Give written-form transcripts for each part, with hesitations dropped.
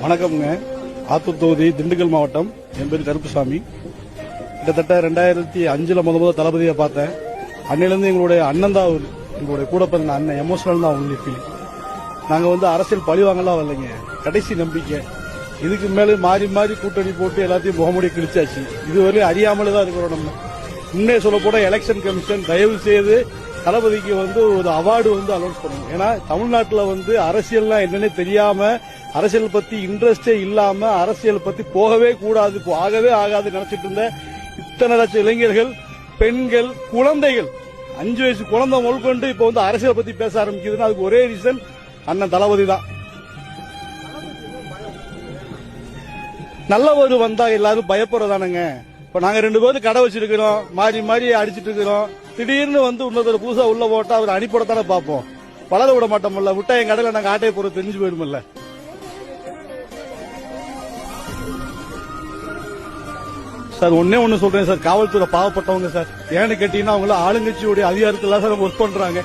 வணக்கம்ங்க. ஆத்தூர் தொகுதி, திண்டுக்கல் மாவட்டம். என் பேர் கருப்புசாமி. கிட்டத்தட்ட 2005 முதல் தளபதியை பார்த்தேன். அன்னையிலிருந்து எங்களுடைய அண்ணன் தான் அவர். எங்களுடைய கூட பிறந்த அண்ணன். எமோஷனல் தான் அவங்களுக்கு ஃபீலிங். நாங்கள் அரசியல் பழிவாங்கலாம் வரலைங்க. கடைசி நம்பிக்கை. இதுக்கு மேலே மாறி மாறி கூட்டணி போட்டு எல்லாத்தையும் முகமூடி கிழிச்சாச்சு. இதுவரையும் அறியாமலே தான் இருக்கிறோம். நம்ம முன்னே சொல்ல போட எலெக்ஷன் கமிஷன் தயவு செய்து தளபதிக்கு ஒரு அவார்டு அனௌன்ஸ் பண்ணணும். ஏன்னா தமிழ்நாட்டில் அரசியல்லாம் என்னன்னு தெரியாம, அரசியல் பத்தி இன்ட்ரெஸ்டே இல்லாம, அரசியல் பத்தி போகவே கூடாது, ஆகவே ஆகாது நினைச்சிட்டு இருந்த இத்தனை லட்சம் இளைஞர்கள், பெண்கள், குழந்தைகள், 5 வயசு குழந்தை முதற்கொண்டு இப்ப அரசியல் பத்தி பேச ஆரம்பிக்குதுன்னா அதுக்கு ஒரே ரீசன் அண்ணன் தளபதி தான். நல்லவர் வந்தா எல்லாரும் பயப்படுறதானுங்க. இப்ப நாங்க 2 பேரும் கடை வச்சிருக்கிறோம், மாறி மாறி அடிச்சிட்டு இருக்கிறோம். திடீர்னு இன்னொரு புதுசா உள்ள போட்டா அவர் அனுப்பிடத்தானே பார்ப்போம். வளர விட மாட்டோம்ல. விட்டா என் கடையில நாங்க ஆட்டையை போற தெரிஞ்சு போயிடுமில்ல. சார் ஒன்னே ஒண்ணு சொல்றேன் சார், காவல்துறை பாவப்பட்டவங்க சார். ஏன்னு கேட்டீங்கன்னா அவங்கள ஆளுங்கட்சியுடைய அதிகாரத்துல சார் ஒர்க் பண்றாங்க.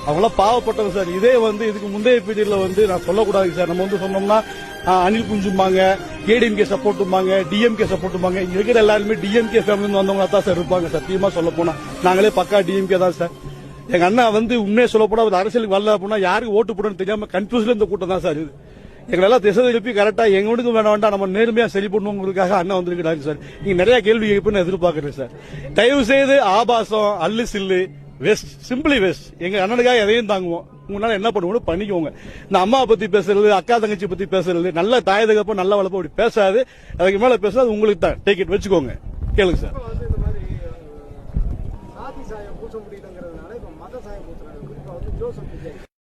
அவங்களாம் பாவப்பட்டவங்க சார். இதே இதுக்கு முந்தைய பீரியட்ல நான் சொல்லக்கூடாது சார். நம்ம சொன்னோம்னா அனில் குஞ்சும்பாங்க, ஏடிஎம்கே சப்போர்ட்டுமாங்க, டிஎம்கே சப்போர்ட்டுமாங்க. இங்க இருக்கிற எல்லாருமே டிஎம்கே ஃபேமிலி வந்தவங்க தான் சார் இருப்பாங்க. சத்தியமா சொல்ல போனா நாங்களே பக்கா டிஎம்கே தான் சார். எங்க அண்ணா உண்மையை சொல்ல போனா அரசியலுக்கு வரல அப்படின்னா யாருக்கு ஓட்டு போடணும்னு தெரியாம கன்ஃபியூஸ்ல இந்த கூட்டம் தான் சார் இது. எங்களெல்லாம் திசை திருப்பி கரெக்டா எங்களுக்கு வேண்டாம், நம்ம நேர்மையா சரி பண்ணுவோங்கிறதுக்காக அண்ணா வந்திருக்கிறாரு சார். நீங்க நிறைய கேள்வி கேட்பு எதிர்பார்க்கிறேன் சார். தயவு செய்து ஆபாசம், அல்லு சில்லு, வெஸ்ட், சிம்பிளி வெஸ்ட். எங்க அண்ணனுக்காக எதையும் தாங்குவோம். உங்களால என்ன பண்ணுவோம் பண்ணிக்கோங்க. இந்த அம்மாவை பத்தி பேசுறது, அக்கா தங்கச்சி பத்தி பேசுறது, நல்ல தாய் தகப்ப நல்ல வளர்ப்பு அப்படி பேசாது. அதுக்கு மேல பேசுறது உங்களுக்கு தான். டேக் இட் வச்சுக்கோங்க. கேளுங்க சார்.